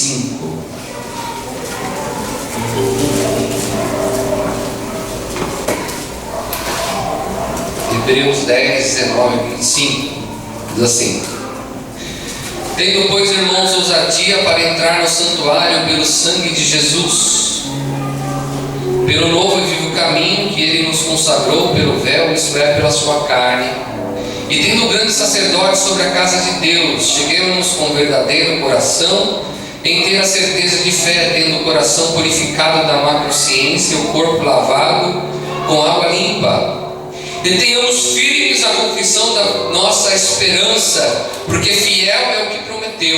5. Hebreus 10, 19 e 25. Diz assim: tendo, pois, irmãos, ousadia para entrar no santuário pelo sangue de Jesus, pelo novo e vivo caminho que Ele nos consagrou pelo véu, isto é, pela sua carne, e tendo grande sacerdote sobre a casa de Deus, cheguemos-nos com verdadeiro coração, em ter a certeza de fé, tendo o coração purificado da má consciência e o corpo lavado com água limpa. Detenhamos firmes a confissão da nossa esperança, porque fiel é o que prometeu.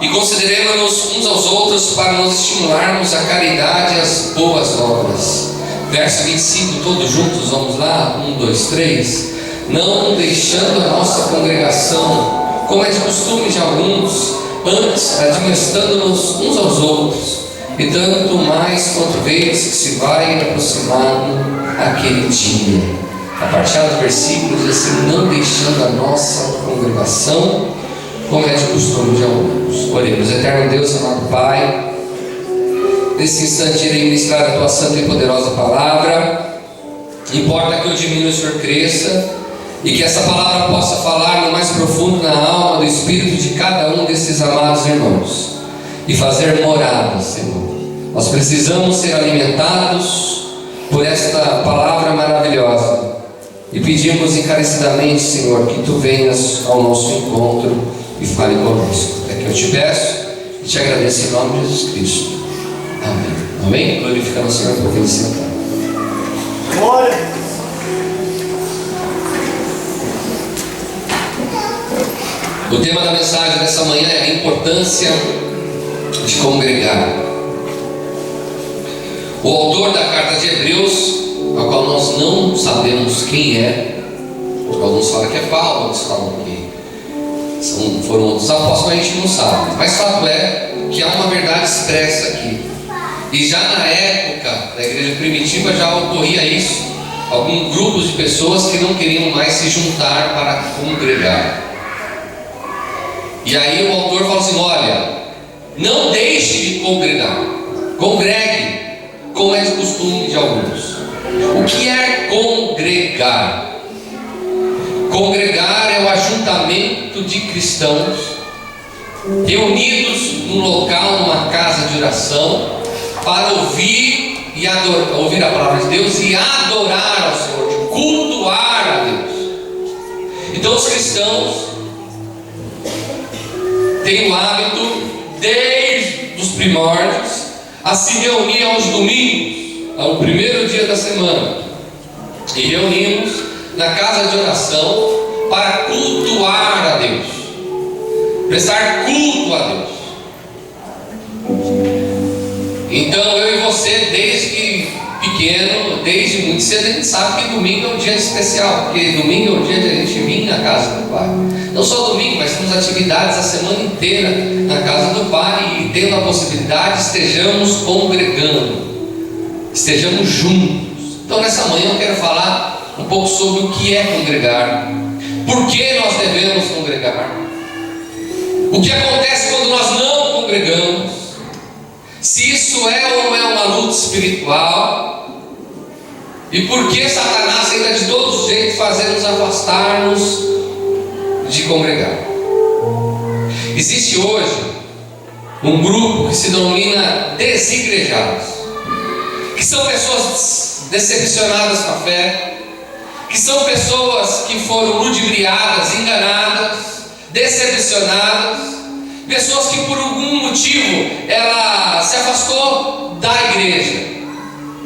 E consideremos-nos uns aos outros para nos estimularmos a caridade e as boas obras. Verso 25, todos juntos, vamos lá? 1, 2, 3. Não deixando a nossa congregação, como é de costume de alguns, antes admoestando-nos uns aos outros, e tanto mais quanto vez que se vai aproximando aquele dia. A partir do versículo diz assim: não deixando a nossa congregação, como é de costume de alguns. Oremos. Eterno Deus, amado Pai, nesse instante irei ministrar a Tua santa e poderosa palavra. Importa que eu diminua e o Senhor cresça, e que essa palavra possa falar no mais profundo na alma do espírito de cada um desses amados irmãos, e fazer morada, Senhor. Nós precisamos ser alimentados por esta palavra maravilhosa, e pedimos encarecidamente, Senhor, que Tu venhas ao nosso encontro e fale conosco. É que eu te peço e te agradeço em nome de Jesus Cristo. Amém. Amém? Glorificando o Senhor por ele sentar. Glória. O tema da mensagem dessa manhã é a importância de congregar. O autor da carta de Hebreus, ao qual nós não sabemos quem é, alguns falam que é Paulo, outros falam que foram outros apóstolos, mas a gente não sabe. Mas fato é que há uma verdade expressa aqui. E já na época da igreja primitiva já ocorria isso. Alguns grupos de pessoas que não queriam mais se juntar para congregar. E aí o autor fala assim: olha, não deixe de congregar, congregue, como é de costume de alguns. O que é congregar? Congregar é o ajuntamento de cristãos reunidos num local, numa casa de oração, para ouvir e adorar, ouvir a palavra de Deus e adorar ao Senhor, de cultuar a Deus. Então os cristãos têm o hábito, desde os primórdios, a se reunir aos domingos, ao primeiro dia da semana, e reunimos na casa de oração para cultuar a Deus, prestar culto a Deus. Então eu e você, desde pequeno, desde muito cedo, a gente sabe que domingo é um dia especial, porque domingo é um dia de a gente vir na casa do Pai. Não só domingo, mas temos atividades a semana inteira na casa do Pai, e tendo a possibilidade, estejamos congregando, estejamos juntos. Então nessa manhã eu quero falar um pouco sobre o que é congregar, por que nós devemos congregar, o que acontece quando nós não congregamos, se isso é ou não é uma luta espiritual, e por que Satanás tenta de todos os jeitos fazer nos afastarmos de congregar. Existe hoje um grupo que se denomina desigrejados, que são pessoas decepcionadas com a fé, que são pessoas que foram ludibriadas, enganadas, decepcionadas, pessoas que por algum motivo ela se afastou da igreja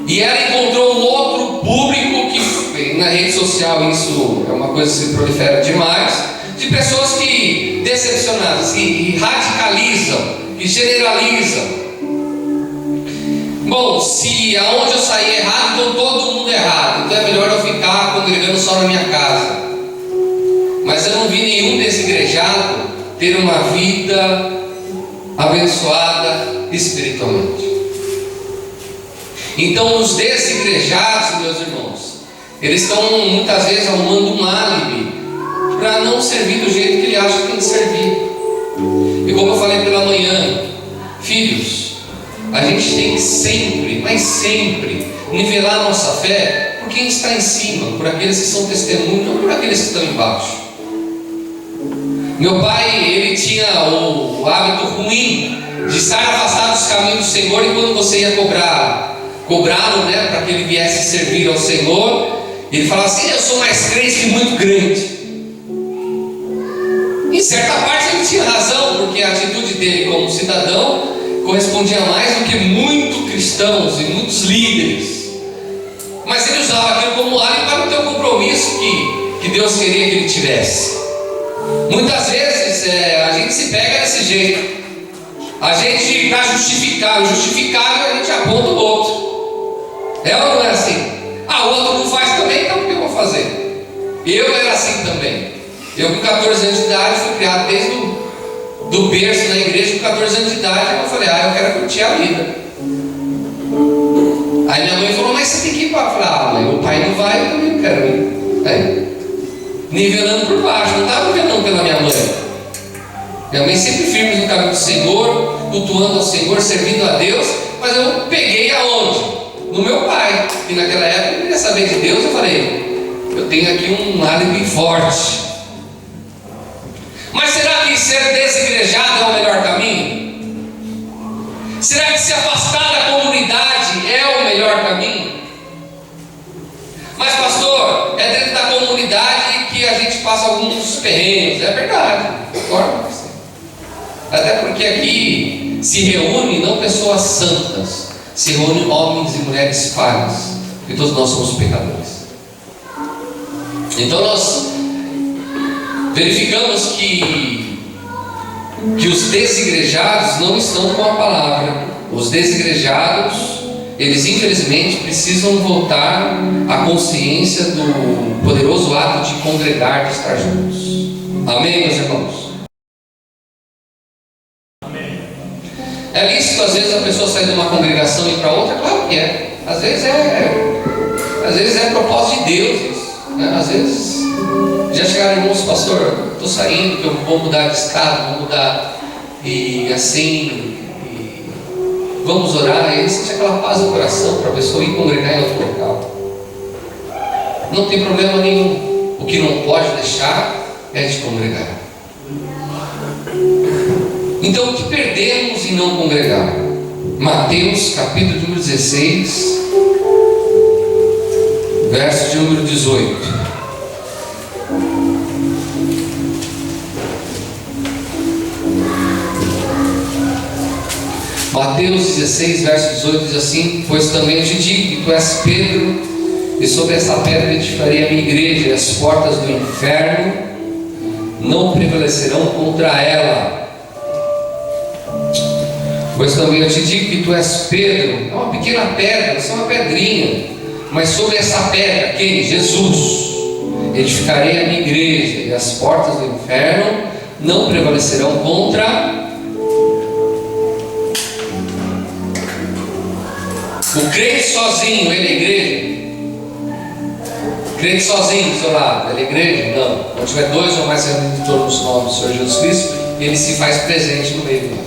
e ela encontrou um outro público, que na rede social isso é uma coisa que se prolifera demais, de pessoas que decepcionadas, que radicalizam, que generalizam. Bom, se aonde eu sair errado, então todo mundo errado, então é melhor eu ficar congregando só na minha casa. Mas eu não vi nenhum desigrejado ter uma vida abençoada espiritualmente. Então os desigrejados, meus irmãos, eles estão muitas vezes arrumando um álibi para não servir do jeito que ele acha que tem que servir. E como eu falei pela manhã, Filhos, a gente tem que sempre, mas sempre, nivelar nossa fé por quem está em cima, por aqueles que são testemunhos, não por aqueles que estão embaixo. Meu pai, ele tinha o hábito ruim de estar afastado dos caminhos do Senhor, e quando você ia cobrá-lo, né, para que ele viesse servir ao Senhor, ele falava assim: eu sou mais crente que muito crente. Em certa parte ele tinha razão, porque a atitude dele como cidadão correspondia mais do que muitos cristãos e muitos líderes. Mas ele usava aquilo como álibi para o teu compromisso que Deus queria que ele tivesse. Muitas vezes a gente se pega desse jeito. A gente, para justificar o justificável, a gente aponta o outro. É ou não é assim? O outro não faz também, então o que eu vou fazer? Eu era assim também. Eu com 14 anos de idade fui criado desde do berço na igreja. Com 14 anos de idade eu falei: eu quero curtir a vida. Aí minha mãe falou: mas você tem que ir para. Eu falei: mãe, o pai não vai, eu também não quero ir. Nivelando por baixo, não estava nivelando pela minha mãe. Minha mãe sempre firme no caminho do Senhor, cultuando ao Senhor, servindo a Deus. Mas eu peguei aonde? No meu pai. E naquela época eu não queria saber de Deus. Eu falei: eu tenho aqui um álibi forte. Mas será que ser desigrejado é o melhor caminho? Será que se afastar da comunidade é o melhor caminho? Mas pastor, é dentro da comunidade que a gente passa alguns perrengues. É verdade, concordo com você. Até porque aqui se reúne não pessoas santas, se reúnem homens e mulheres falhas, porque todos nós somos pecadores. Então nós verificamos que os desigrejados não estão com a palavra. Os desigrejados, eles infelizmente precisam voltar à consciência do poderoso ato de congregar, de estar juntos. Amém, meus irmãos? Amém. É lícito às vezes a pessoa sair de uma congregação e ir para outra? Claro que é. Às vezes é propósito de Deus isso, né? Às vezes já chegaram irmãos: pastor, estou saindo, que eu vou mudar de estado, vou mudar, e assim, vamos orar. E ele sente aquela paz no coração para a pessoa ir congregar em outro local. Não tem problema nenhum. O que não pode deixar é de congregar. Então, o que perdemos em não congregar? Mateus capítulo número 16, verso de número 18. Mateus 16, verso 18 diz assim: pois também eu te digo que tu és Pedro, e sobre essa pedra edificarei a minha igreja, e as portas do inferno não prevalecerão contra ela. Pois também eu te digo que tu és Pedro, é uma pequena pedra, é uma pedrinha, mas sobre essa pedra, quem? Jesus, edificarei a minha igreja, e as portas do inferno não prevalecerão contra. O crente sozinho, ele é igreja? Crente sozinho do seu lado, ele é igreja? Não. Quando tiver dois ou mais reunidos em torno do nome do Senhor Jesus Cristo, ele se faz presente no meio do nós.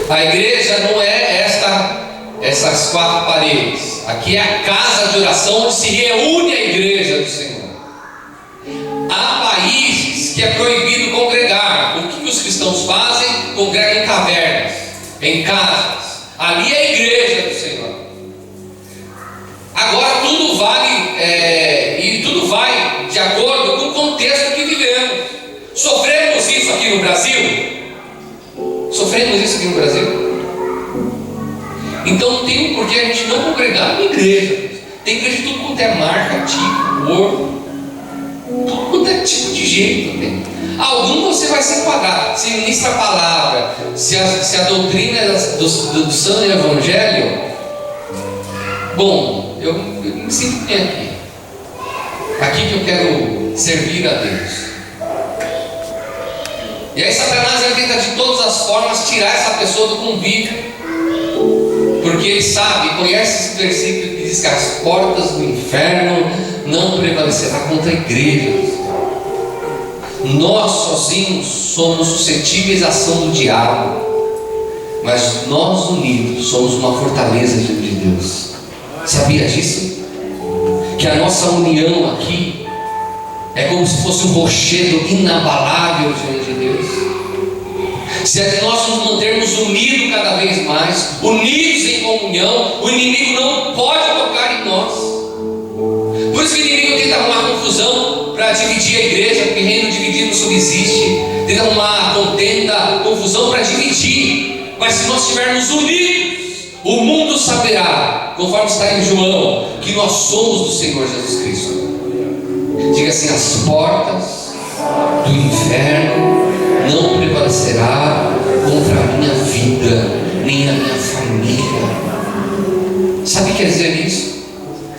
A igreja não é essas quatro paredes. Aqui é a casa de oração onde se reúne a igreja do Senhor. Há países que é proibido congregar. O que os cristãos fazem? Congregam em cavernas, em casas. Ali é a igreja do Senhor. Agora tudo vale e tudo vai de acordo com o contexto que vivemos. Sofremos isso aqui no Brasil? Sofremos isso aqui no Brasil? Então não tem por que a gente não congregar na igreja. Tem igreja de tudo quanto é marca, tipo, cor, tudo quanto é tipo de jeito também. Algum você vai se enquadrar, se ministra a palavra, se a doutrina é do santo evangelho. Bom, eu me sinto bem aqui que eu quero servir a Deus. E aí Satanás ele tenta de todas as formas tirar essa pessoa do convívio, porque ele sabe, conhece esse versículo que diz que as portas do inferno não prevalecerá contra a igreja. Nós sozinhos somos suscetíveis à ação do diabo. mas nós unidos somos uma fortaleza diante de Deus. Sabia disso? Que a nossa união aqui é como se fosse um rochedo inabalável diante de Deus. Se nós nos mantermos unidos cada vez mais, unidos em comunhão, o inimigo não pode tocar em nós. Por isso que o inimigo tenta arrumar confusão para dividir a igreja, porque reino dividido não subsiste. Tenta arrumar contenda, confusão para dividir. Mas se nós estivermos unidos, o mundo saberá, conforme está em João, que nós somos do Senhor Jesus Cristo. Diga assim: as portas do inferno não prevalecerá contra a minha vida, nem a minha família. Sabe o que quer dizer isso?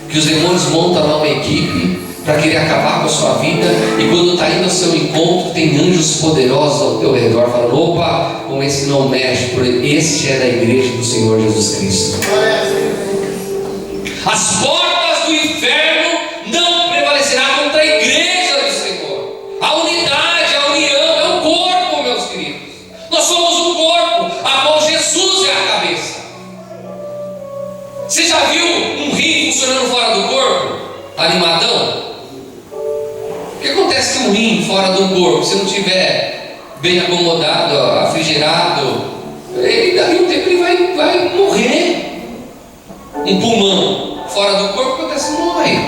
Que os demônios montam lá uma equipe para querer acabar com a sua vida, e quando está indo ao seu encontro, tem anjos poderosos ao teu redor, falando: opa, com esse não mexe, porque este é da igreja do Senhor Jesus Cristo. As portas do inferno não prevalecerá contra a igreja do Senhor. A unidade, a união é o corpo, meus queridos. Nós somos um corpo, a qual Jesus é a cabeça. Você já viu um rim funcionando fora do corpo? Animadão? O que acontece com um rim fora do corpo? Se não estiver bem acomodado, refrigerado, ele daqui a um tempo ele vai morrer. Um pulmão fora do corpo, acontece, morre.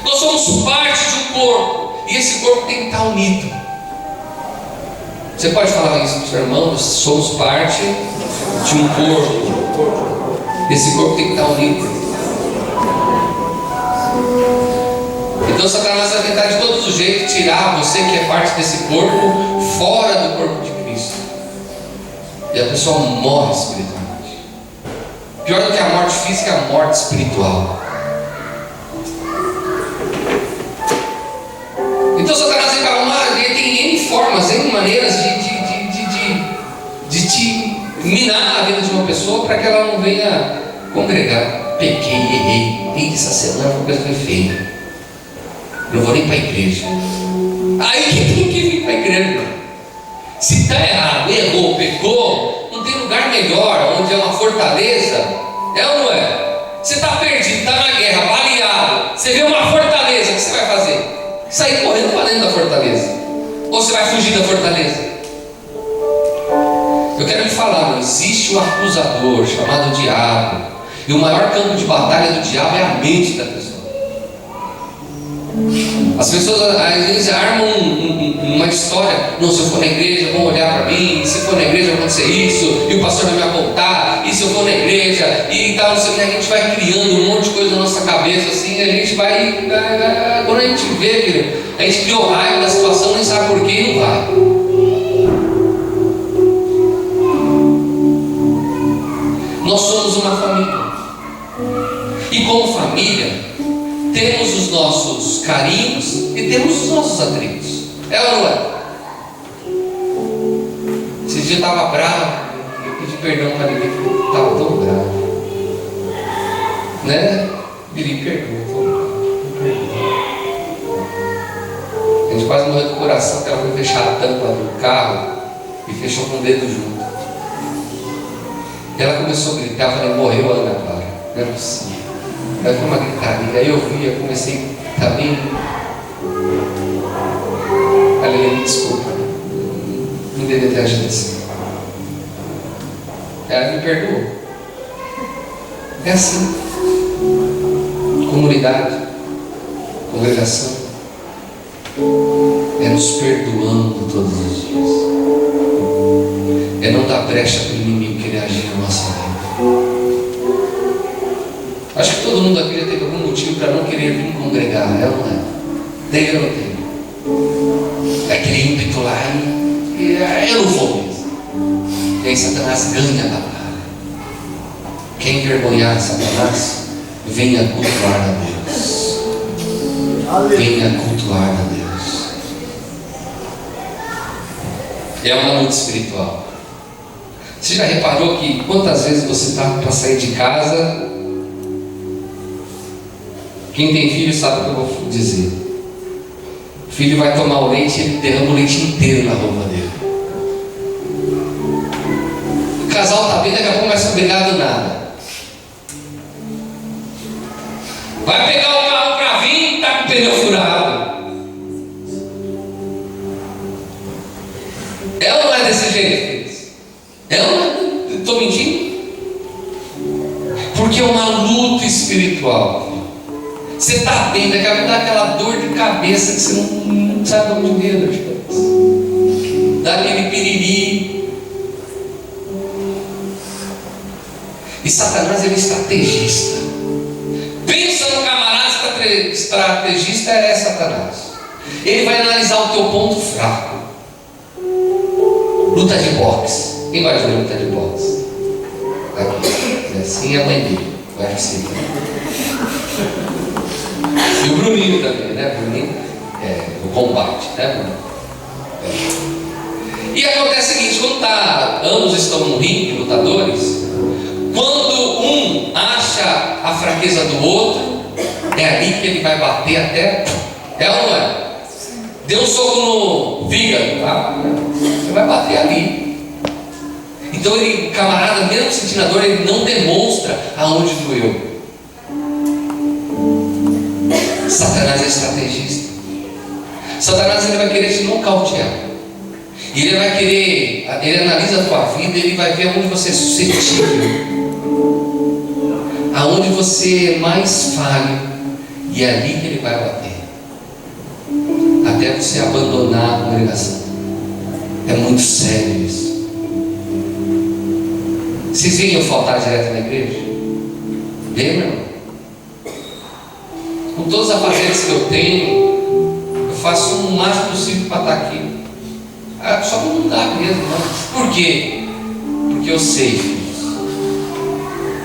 Nós somos parte de um corpo, e esse corpo tem que estar unido. Você pode falar isso para o seu irmão: nós somos parte de um corpo. Esse corpo tem que estar unido. Então Satanás vai tentar de todos os jeitos tirar você que é parte desse corpo fora do corpo de Cristo, e a pessoa morre espiritualmente. Pior do que a morte física é a morte espiritual. Então Satanás tem que arrumar, ele tem N formas, N maneiras de te minar a vida de uma pessoa para que ela não venha congregar. Pequei, errei, desde essa semana uma coisa foi feia, não vou nem para a igreja. Aí que tem que vir para a igreja. Se está errado, errou, pecou, não tem lugar melhor, onde é uma fortaleza. É ou não é? Você está perdido, está na guerra, baleado, você vê uma fortaleza, o que você vai fazer? Sair correndo para dentro da fortaleza? Ou você vai fugir da fortaleza? Eu quero lhe falar: não existe um acusador chamado diabo, e o maior campo de batalha do diabo é a mente da pessoa. As pessoas às vezes armam uma história: não, se eu for na igreja vão olhar para mim, se for na igreja vai acontecer isso, e o pastor vai me apontar, e se eu for na igreja e tal, não sei o que. A gente vai criando um monte de coisa na nossa cabeça assim, a gente vai, quando a gente vê, filho, a gente criou raiva da situação, nem sabe por quê e não vai. Nós somos uma família, e como família temos os nossos carinhos e temos os nossos atritos. É ou não é? Esse dia eu estava bravo, eu pedi perdão para ele, porque estava tão bravo, né? Ele perdoa, a gente quase morreu do coração, que ela foi fechar a tampa do carro e fechou com o dedo junto. E ela começou a gritar, eu falei: morreu a Ana Clara, não é possível. Aí foi uma gritaria, aí eu vi, eu comecei, tá bem? Aleluia, me desculpa, não devia ter agido assim. Ela me perdoou. É assim. Comunidade, congregação, é nos perdoando todos os dias, é não dar brecha para o inimigo querer agir na nossa vida. Acho que todo mundo aqui já teve algum motivo para não querer vir congregar, é ou não é? Tem ou não tem? É aquele ímpeto lá e eu não vou mesmo. E aí Satanás ganha a batalha. Quem envergonhar Satanás, venha cultuar a Deus. Venha cultuar a Deus. É uma luta espiritual. Você já reparou que quantas vezes você está para sair de casa? Quem tem filho sabe o que eu vou dizer. O filho vai tomar o leite e ele derrama o leite inteiro na roupa dele. casal está bem, daqui a pouco começa a brigar do nada. Vai pegar o carro para vir e está com o pneu furado. É ou não é desse jeito? É ou não é? Estou mentindo? Porque é uma luta espiritual. Você está bem, daqui a pouco dá aquela dor de cabeça que você não sabe de onde veio. Dá aquele piriri. E Satanás, ele é estrategista. Pensa no camarada estrategista, é Satanás. Ele vai analisar o teu ponto fraco. Luta de boxe. Quem vai ver luta de boxe? Aqui. Assim é a mãe dele. Vai assim. E o Bruninho também, né? Bruninho o combate, né, Bruninho? E acontece o seguinte: quando ambos estão no ringue, lutadores, quando um acha a fraqueza do outro, é ali que ele vai bater até. É ou não é? Deu um soco no fígado, tá? Você vai bater ali. Então ele, camarada, mesmo sentindo a dor, ele não demonstra aonde doeu. Satanás é estrategista. Satanás, ele vai querer te nocautear. E ele vai querer, ele analisa a tua vida, ele vai ver aonde você é suscetível, aonde você é mais falho, e é ali que ele vai bater, até você abandonar a congregação. É muito sério isso. Vocês veem eu faltar direto na igreja? Lembram? Com todos os afazeres que eu tenho, eu faço o máximo possível para estar aqui. Só que não dá mesmo, não. Por quê? Porque eu sei, filhos,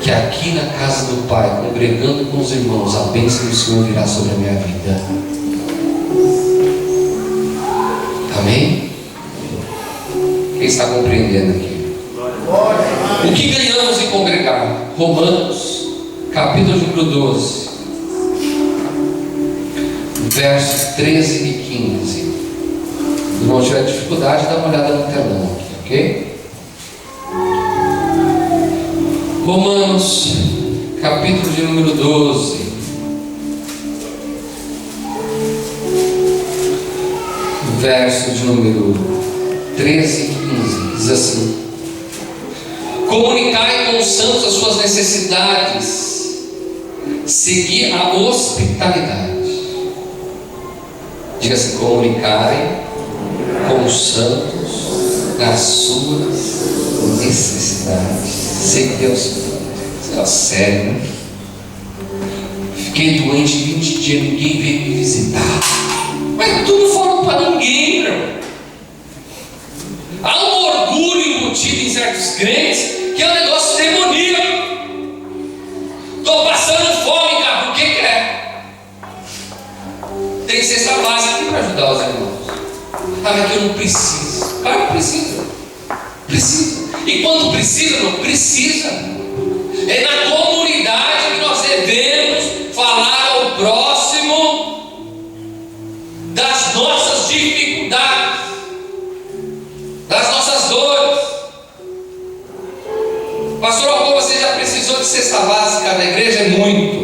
que aqui na casa do Pai, congregando com os irmãos, a bênção do Senhor virá sobre a minha vida. Amém? Quem está compreendendo aqui? O que ganhamos em congregar? Romanos, capítulo número 12, versos 13 e 15. Se não tiver dificuldade, dá uma olhada no telão aqui, ok? Romanos, capítulo de número 12, verso de número 13 e 15, diz assim: comunicai com os santos as suas necessidades, segui a hospitalidade. Diga assim: comunicai com os santos nas suas necessidades. Sei que Deus, isso é sério, né? Fiquei doente 20 dias, ninguém veio me visitar. Mas tu não falou para ninguém, meu. Há um orgulho embutido em certos crentes que é um negócio demoníaco. Estou passando fome, cara, por que quer? Tem cesta básica aqui para ajudar os irmãos. Mas que eu não preciso. Claro que precisa. Precisa. E quando precisa, não precisa. É na comunidade que nós devemos falar ao próximo das nossas dificuldades, das nossas dores. Pastor Alcô, você já precisou de cesta básica na igreja? É muito.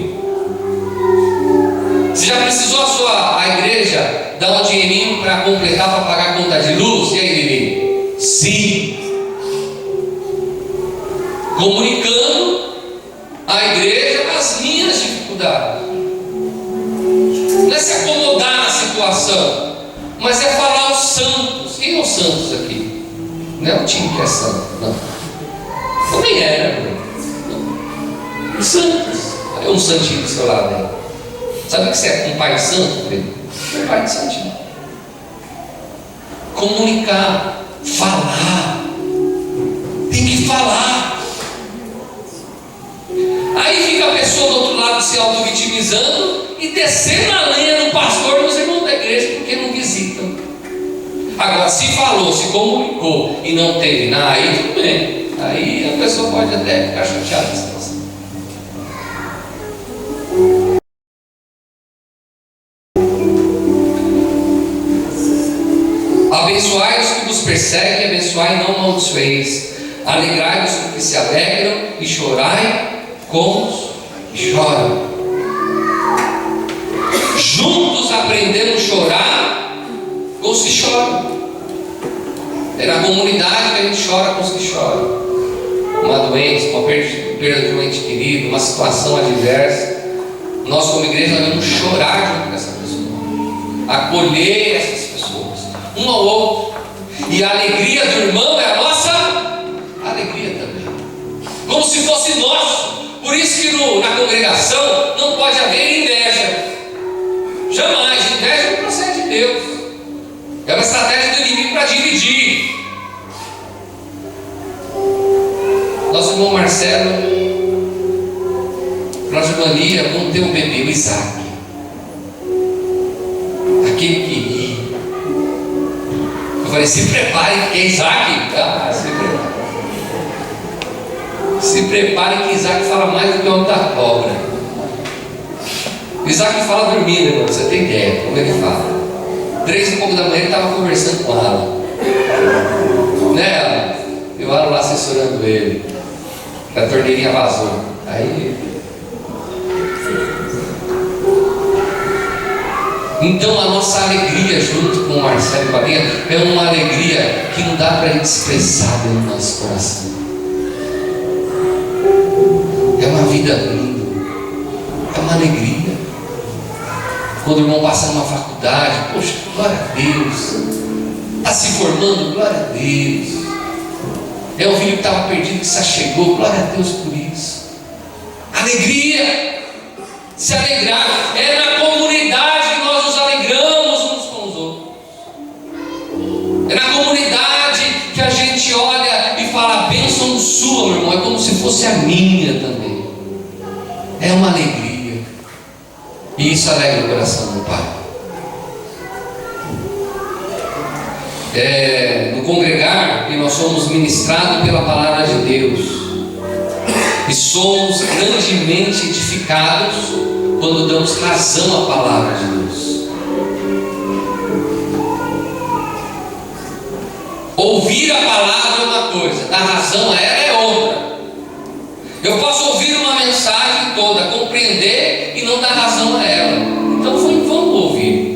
Você já precisou a igreja dar um dinheirinho para completar, para pagar a conta de luz? E aí, Lili? Sim. Comunicando a igreja as minhas dificuldades. Não é se acomodar na situação, mas é falar aos santos. Quem é os santos aqui? Não é o time que é santo, não. Ou nem era, não. Os santos. É um santinho do seu lado aí. Sabe que você é um pai santo, Pedro? É um pai de santinho. Comunicar, falar. Tem que falar. Aí fica a pessoa do outro lado se auto-vitimizando e descendo a lenha no pastor e nos irmãos da igreja porque não visitam. Agora, se falou, se comunicou e não teve nada, aí tudo bem. Aí a pessoa pode até ficar chateada. Abençoai os que vos perseguem, abençoai e não amaldiçoeis. Alegrai-vos com os que se alegram e chorai com os que choram. Juntos aprendemos a chorar com os que choram. É na comunidade que a gente chora com os que choram. Uma doença, uma perda de um ente querido, uma situação adversa. Nós como igreja devemos chorar junto com essa pessoa, acolher essas pessoas, um ao outro. E a alegria do irmão é a nossa alegria também, como se fosse nosso. Por isso que na congregação não pode haver inveja. Jamais. Inveja não procede de Deus. É uma estratégia do inimigo para dividir. Nosso irmão Marcelo, nossa irmã Lia, vão ter um bebê, o Isaac. Aquele que ri. Eu falei, se prepare, que é Isaac. Ah, se prepare. Se prepare que Isaac fala mais do que o homem da cobra. Isaac fala dormindo, irmão, você tem ideia como ele fala. 3h da manhã ele estava conversando com ela, né? E o Alan lá assessorando ele. A torneirinha vazou. Aí. Então a nossa alegria junto com o Marcelo e com a Lia é uma alegria que não dá para a gente expressar dentro do nosso coração. É uma vida linda. É uma alegria. Quando o irmão passa numa faculdade, poxa, glória a Deus. Está se formando, glória a Deus. É o filho que estava perdido que se achegou, glória a Deus por isso. Alegria, se alegrar, é na comunidade que nós nos alegramos uns com os outros. É na comunidade que a gente olha e fala, a bênção sua, meu irmão, é como se fosse a minha também. É uma alegria, e isso alegra o coração do Pai. No congregar, que nós somos ministrados pela palavra de Deus e somos grandemente edificados quando damos razão à palavra de Deus. Ouvir a palavra é uma coisa, dar razão a ela é outra. Eu posso ouvir uma mensagem toda, compreender e não dar razão a ela, então foi em vão ouvir.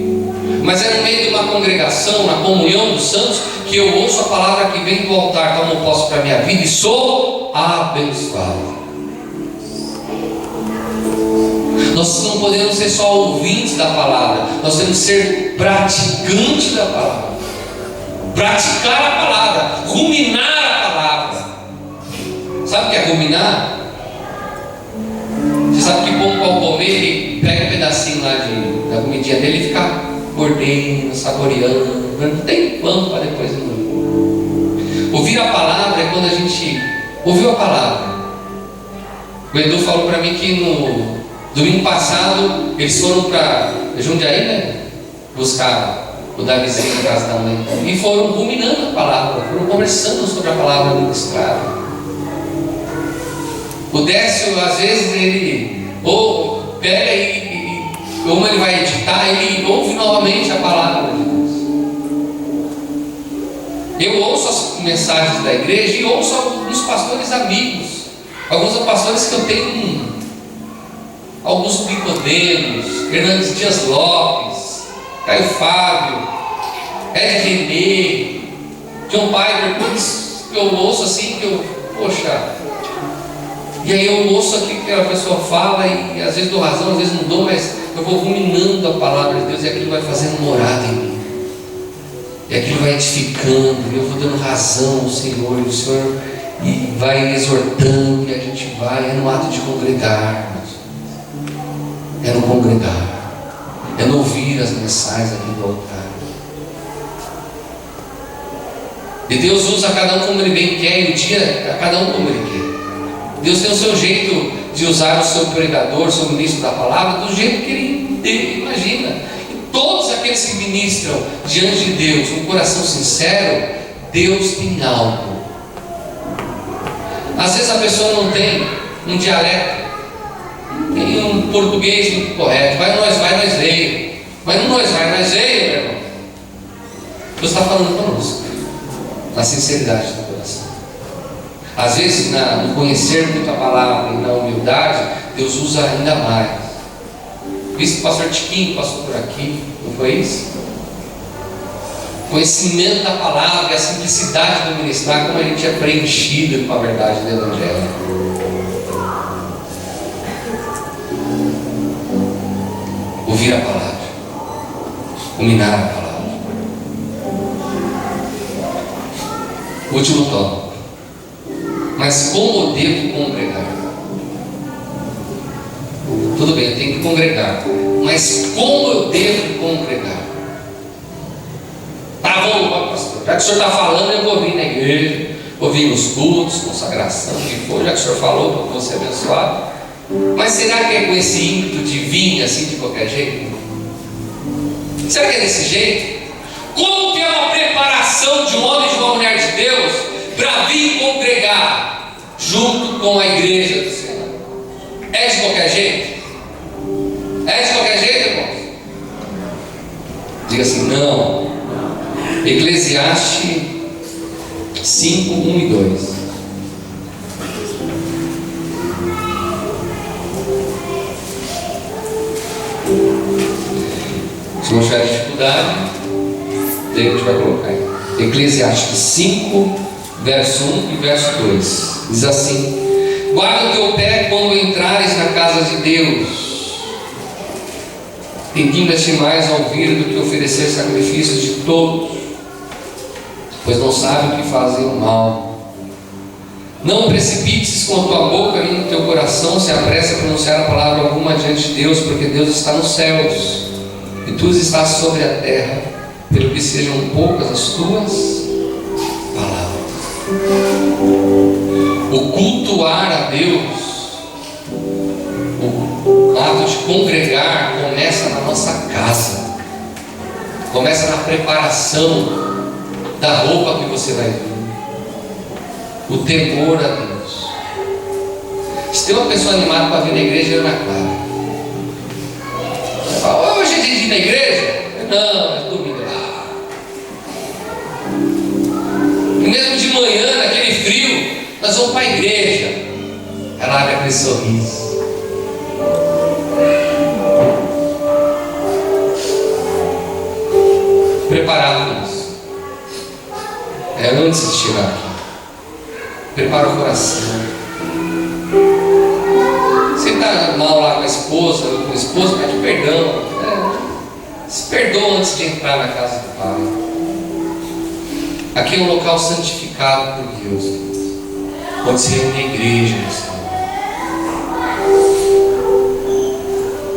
Mas é no meio de uma congregação, na comunhão dos santos, que eu ouço a palavra que vem do altar, como eu posso para a minha vida, e sou abençoado. Nós não podemos ser só ouvintes da palavra, nós temos que ser praticantes da palavra. Praticar a palavra, ruminar a palavra. Sabe o que é ruminar? Você sabe que pouco ao comer, ele pega um pedacinho lá da comidinha dele e fica mordendo, saboreando, não tem pão para depois engolir. Ouvir a palavra é quando a gente ouviu a palavra. O Edu falou para mim que no domingo passado eles foram para Jundiaí, né? Buscar o Davizinho na casa da mãe e foram ruminando a palavra, foram conversando sobre a palavra ministrada. O Décio, às vezes, ele ou pega e como ele vai editar, ele ouve novamente a palavra de Deus. Eu ouço as mensagens da igreja e ouço alguns pastores amigos, alguns pastores que eu tenho, Augusto Nicodemos, Hernandes Dias Lopes, Caio Fábio, Ed Renê, John Piper, todos que eu ouço assim, que eu, poxa. E aí eu ouço aquilo que a pessoa fala e às vezes dou razão, às vezes não dou, mas eu vou ruminando a palavra de Deus e aquilo vai fazendo morada em mim. E aquilo vai edificando, e eu vou dando razão ao Senhor, e o Senhor e vai exortando, e a gente vai, é no ato de congregar, é no congregar, é no ouvir as mensagens aqui do altar. E Deus usa cada um como Ele bem quer, e o dia a cada um como Ele quer. Deus tem o seu jeito de usar o seu pregador, o seu ministro da palavra, do jeito que Ele imagina. E todos aqueles que ministram diante de Deus, com um coração sincero, Deus tem algo. Às vezes a pessoa não tem um dialeto, não tem um português muito correto, vai nós veio. Mas não nós veio, meu irmão. Deus está falando conosco, na sinceridade do coração. Às vezes, no conhecer muito a palavra e na humildade, Deus usa ainda mais. Visto que o pastor Tiquinho passou por aqui, não foi isso? Conhecimento da palavra e a simplicidade do ministrar, como a gente é preenchido com a verdade do Evangelho. Ouvir a palavra, ruminar a palavra. Último tópico. Mas como eu devo congregar? Tudo bem, eu tenho que congregar, mas como eu devo congregar? Tá bom, pastor, já que o senhor está falando, eu vou vir na igreja, vou vir nos cultos, consagração, o que for, já que o senhor falou, para eu vou ser abençoado. Mas será que é com esse ímpeto de vir assim de qualquer jeito? Será que é desse jeito? Como que é uma preparação de um homem e de uma mulher de Deus para vir congregar junto com a igreja do Senhor? É de qualquer jeito? É de qualquer jeito, irmãos? Diga assim, não. Eclesiastes 5, 1 e 2. Se não tiver dificuldade, a gente vai colocar aí. Eclesiastes 5, verso 1 e verso 2. Diz assim: guarda o teu pé quando entrares na casa de Deus. Digna-te mais a ouvir do que oferecer sacrifícios de todos, pois não sabe o que fazem o mal. Não precipites com a tua boca nem no teu coração se apressa a pronunciar a palavra alguma diante de Deus, porque Deus está nos céus e tu estás sobre a terra, pelo que sejam poucas as tuas palavras. O cultuar a Deus, o ato de congregar, começa na nossa casa, começa na preparação da roupa que você vai ver, o temor a Deus. Se tem uma pessoa animada para vir na igreja, é Ana Clara. Você fala, hoje é dia de ir na igreja? Não, é domingo lá. E mesmo de manhã, naquele frio, nós vamos para a igreja. Ela abre aquele sorriso. Preparado para isso. Antes de chegar aqui, prepara o coração. Você está mal lá com a esposa, ou com o esposo, pede perdão. Se perdoa antes de entrar na casa do Pai. Aqui é um local santificado por Deus, onde se reúne a igreja do Senhor.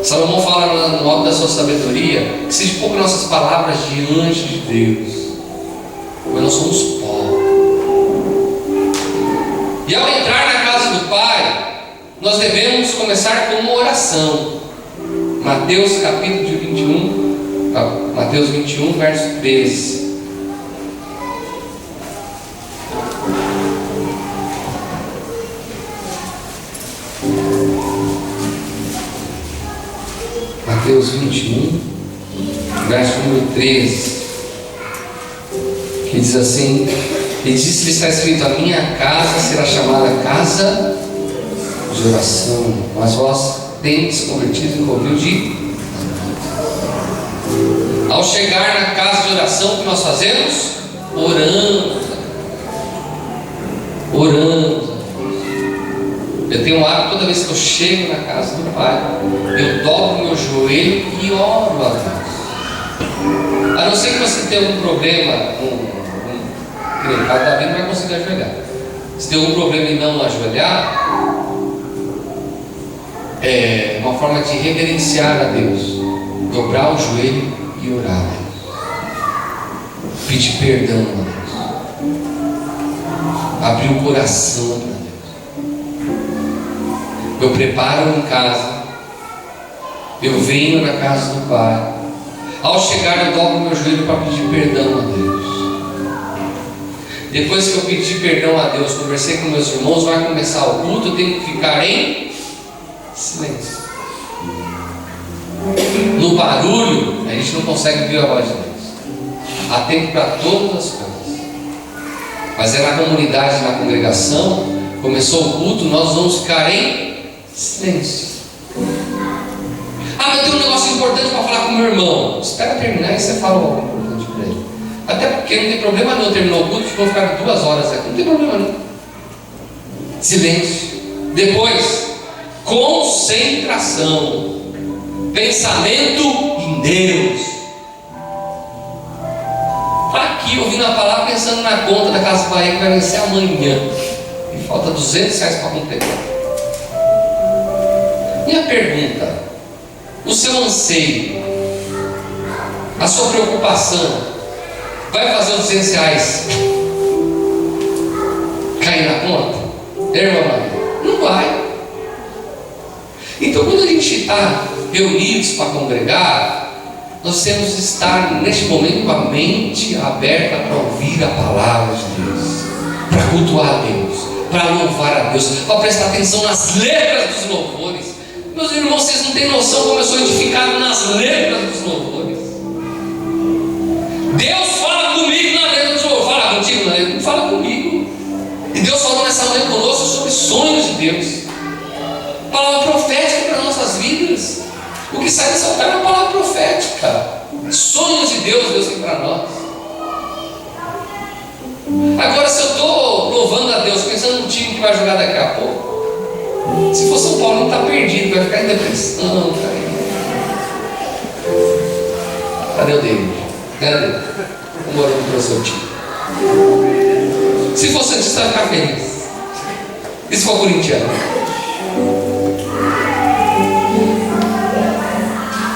Salomão fala no alto da sua sabedoria que seja pouco nossas palavras diante de Deus, pois nós somos pó. E ao entrar na casa do Pai, nós devemos começar com uma oração. Mateus capítulo 21, Mateus 21, verso 13. Mateus 21, verso número 13, que diz assim: e disse-lhe, está escrito, a minha casa será chamada casa de oração, mas vós tendes convertido em covil de... Ao chegar na casa de oração, o que nós fazemos? Oramos. Eu tenho um hábito, toda vez que eu chego na casa do Pai, eu dobro meu joelho e oro a Deus. A não ser que você tenha algum problema, o Davi não vai conseguir ajoelhar. Se tem algum problema em não ajoelhar, é uma forma de reverenciar a Deus, dobrar o joelho e orar a Deus, pedir perdão a Deus, abrir o coração para Deus. Eu preparo em casa, eu venho na casa do Pai. Ao chegar, eu dobro meu joelho para pedir perdão a Deus. Depois que eu pedir perdão a Deus, conversei com meus irmãos, vai começar o culto, eu tenho que ficar em silêncio. No barulho, a gente não consegue ouvir a voz de Deus. Há tempo para todas as coisas. Mas é na comunidade, na congregação, começou o culto, nós vamos ficar em silêncio. Ah, mas eu tenho um negócio importante para falar com o meu irmão. Espera terminar e você fala algo importante para ele. Até porque não tem problema não, terminou o culto, vão ficar 2 horas aqui, não tem problema não. Silêncio. Depois, concentração, pensamento em Deus. Aqui ouvindo a palavra, pensando na conta da Casa Bahia que vai vencer amanhã e falta R$200 para completar. Minha pergunta: o seu anseio, a sua preocupação vai fazer os R$200 cair na conta? Irmã, não vai. Então, quando a gente está reunidos para congregar, nós temos que estar neste momento com a mente aberta para ouvir a palavra de Deus, para cultuar a Deus, para louvar a Deus, para prestar atenção nas letras dos louvores. Meus irmãos, vocês não têm noção como eu sou edificado nas letras dos louvores. Deus fala comigo na letra dos louvores. Fala contigo na letra? Não fala comigo. E Deus falou nessa manhã conosco sobre sonhos de Deus, palavra profética para nossas vidas. O que sai dessa altar é uma palavra profética, sonhos de Deus, Deus tem para nós. Agora, se eu estou louvando a Deus, pensando no time que vai jogar daqui a pouco, se for São Paulo, não está perdido, vai ficar em depressão. Cadê o David? Cadê? Vamos orar para o seu time. Se for Santista, vai ficar feliz. E se for corintiano?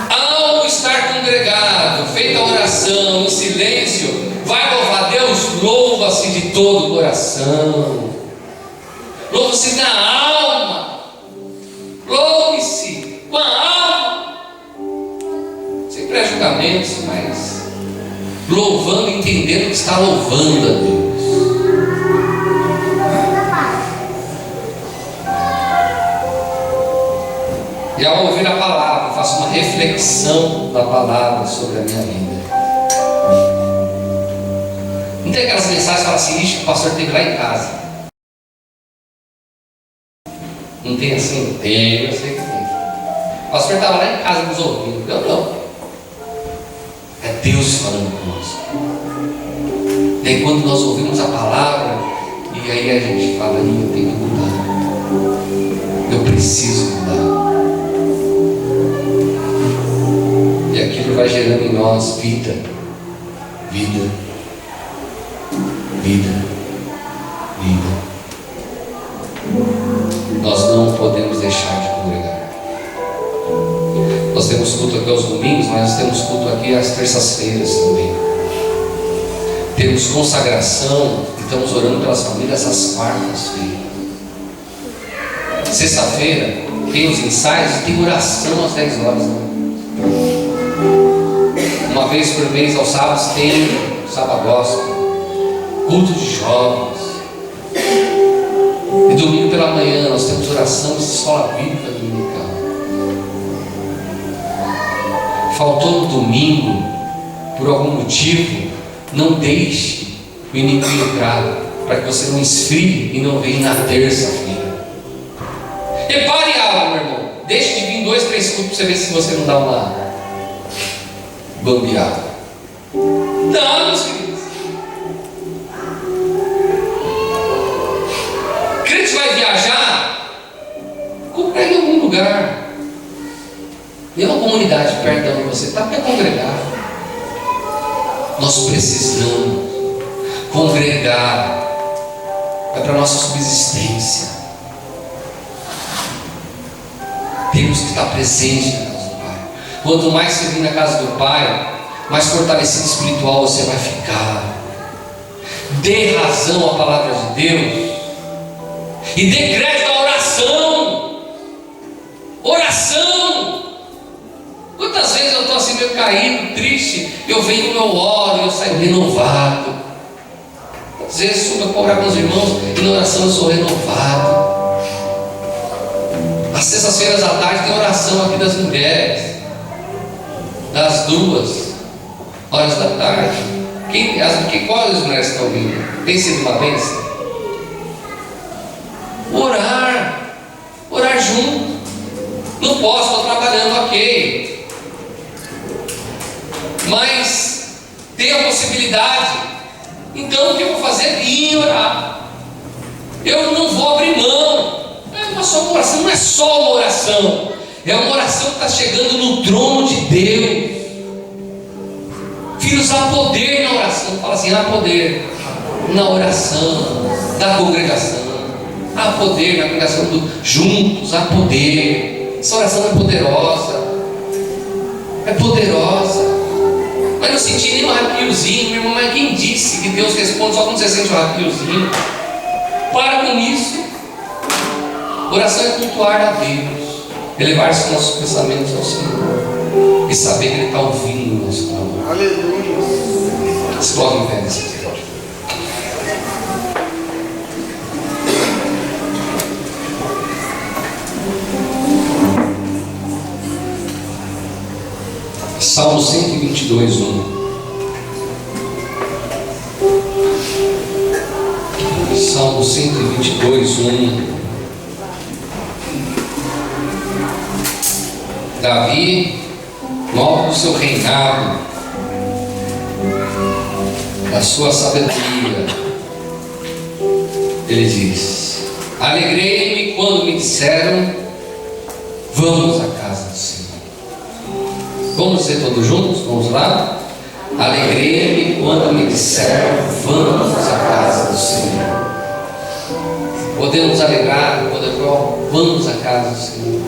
Ao estar congregado, feita a oração, em silêncio, vai louvar a Deus, louva-se de todo o coração, louva-se na alma, louve-se com a alma, sem pré-julgamentos, mas louvando, entendendo que está louvando a Deus. E ao ouvir a palavra, faço uma reflexão da palavra sobre a minha vida. Não tem aquelas mensagens que falam assim: ixi, o pastor teve lá em casa. Não tem assim? Tem, eu sei que tem. O pastor estava lá em casa nos ouvindo. Eu não. É Deus falando conosco. E aí quando nós ouvimos a palavra, e aí a gente fala: eu tenho que mudar. Eu preciso mudar. E aquilo vai gerando em nós vida, vida, vida, vida. Nós não podemos deixar de congregar. Nós temos culto aqui aos domingos, mas nós temos culto aqui às terças-feiras também. Temos consagração e estamos orando pelas famílias às quartas-feiras. Sexta-feira tem os ensaios e tem oração às 10 horas. Uma vez por mês, aos sábados, tem sábado gospel, culto de jovens. E domingo pela manhã nós temos oração de escola bíblica dominical. Faltou no domingo, por algum motivo, não deixe o inimigo entrar, para que você não esfrie e não venha na terça-feira. Repare algo, meu irmão. Deixe de vir 2, 3 cultos para você ver se você não dá uma bambeada. Não, meus queridos. Crente vai viajar, comprar em algum lugar. Em uma comunidade perto de onde você está para congregar. Nós precisamos congregar. É para a nossa subsistência. Temos que estar presentes na casa do Pai. Quanto mais você vir na casa do Pai, mais fortalecido espiritual você vai ficar. Dê razão à palavra de Deus e dê crédito à oração. Oração. Quantas vezes eu estou assim meio caído, triste, eu venho, eu oro, eu saio renovado. Às vezes subo para orar com os irmãos e na oração eu sou renovado. Às sextas-feiras à tarde tem oração aqui das mulheres, das 2 horas da tarde. Qual das mulheres que estão ouvindo? Tem sido uma bênção? Orar junto. Não posso, estou trabalhando, ok. Mas tem a possibilidade. Então o que eu vou fazer? Ir orar. Eu não vou abrir mão. É só uma oração, não é só uma oração. É uma oração que está chegando no trono de Deus. Filhos, há poder na oração. Fala assim, há poder na oração da congregação. Há poder na congregação juntos, há poder. Essa oração é poderosa. É poderosa. Mas não senti nem um arrepiozinho, meu irmão. Mas quem disse que Deus responde só quando você sente um arrepiozinho? Para com isso. Oração é cultuar a Deus, elevar-se os nossos pensamentos ao Senhor e saber que Ele está ouvindo o nosso clamor. Aleluia. Se coloque em pé nesse tempo. Salmo 122, 1. Salmo 122, 1. Davi, no alto do seu reinado, da sua sabedoria, ele diz: alegrei-me quando me disseram, vamos à casa do Senhor. Vamos dizer todos juntos? Vamos lá? Alegrei-me quando me disseram, vamos à casa do Senhor. Podemos alegrar quando eu falo, vamos à casa do Senhor.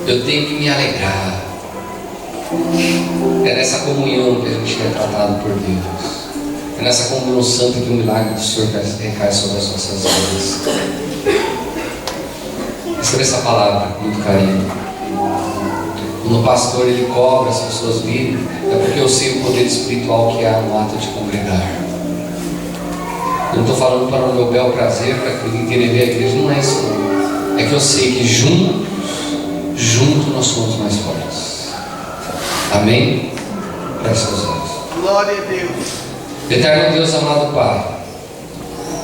Eu tenho que me alegrar. É nessa comunhão que a gente é tratado por Deus. É nessa comunhão santa que o milagre do Senhor recai sobre as nossas vidas. Escreva essa palavra com muito carinho. Quando o pastor ele cobra as pessoas virem, é porque eu sei o poder espiritual que há no ato de congregar. Eu não estou falando para o meu bel prazer, para querer ver a igreja, não é isso não. É que eu sei que juntos nós somos mais fortes. Amém? Feche seus olhos. Glória a Deus. Eterno Deus, amado Pai,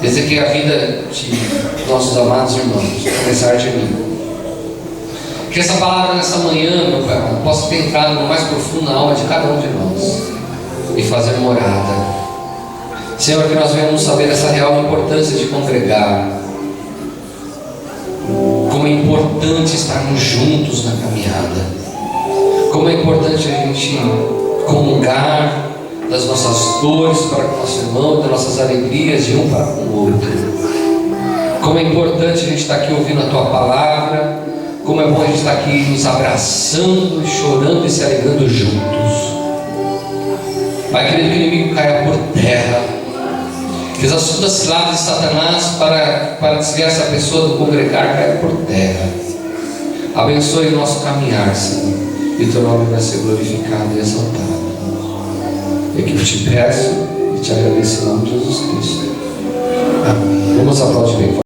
esse aqui é a vida de nossos amados irmãos, começar de mim. Que essa palavra nessa manhã, meu Pai, possa ter entrado no mais profundo na alma de cada um de nós e fazer morada. Senhor, que nós venhamos saber essa real importância de congregar. Como é importante estarmos juntos na caminhada. Como é importante a gente comungar das nossas dores para com o nosso irmão, das nossas alegrias de um para com o outro. Como é importante a gente estar aqui ouvindo a Tua palavra. Como é bom a gente estar aqui nos abraçando, chorando e se alegrando juntos. Pai querido, que o inimigo caia por terra. Que as astutas ciladas de Satanás para desviar essa pessoa do congregar caia por terra. Abençoe o nosso caminhar, Senhor, e Teu nome vai ser glorificado e exaltado. É que eu te peço e te agradeço em nome de Jesus Cristo. Amém. Vamos aplaudir bem.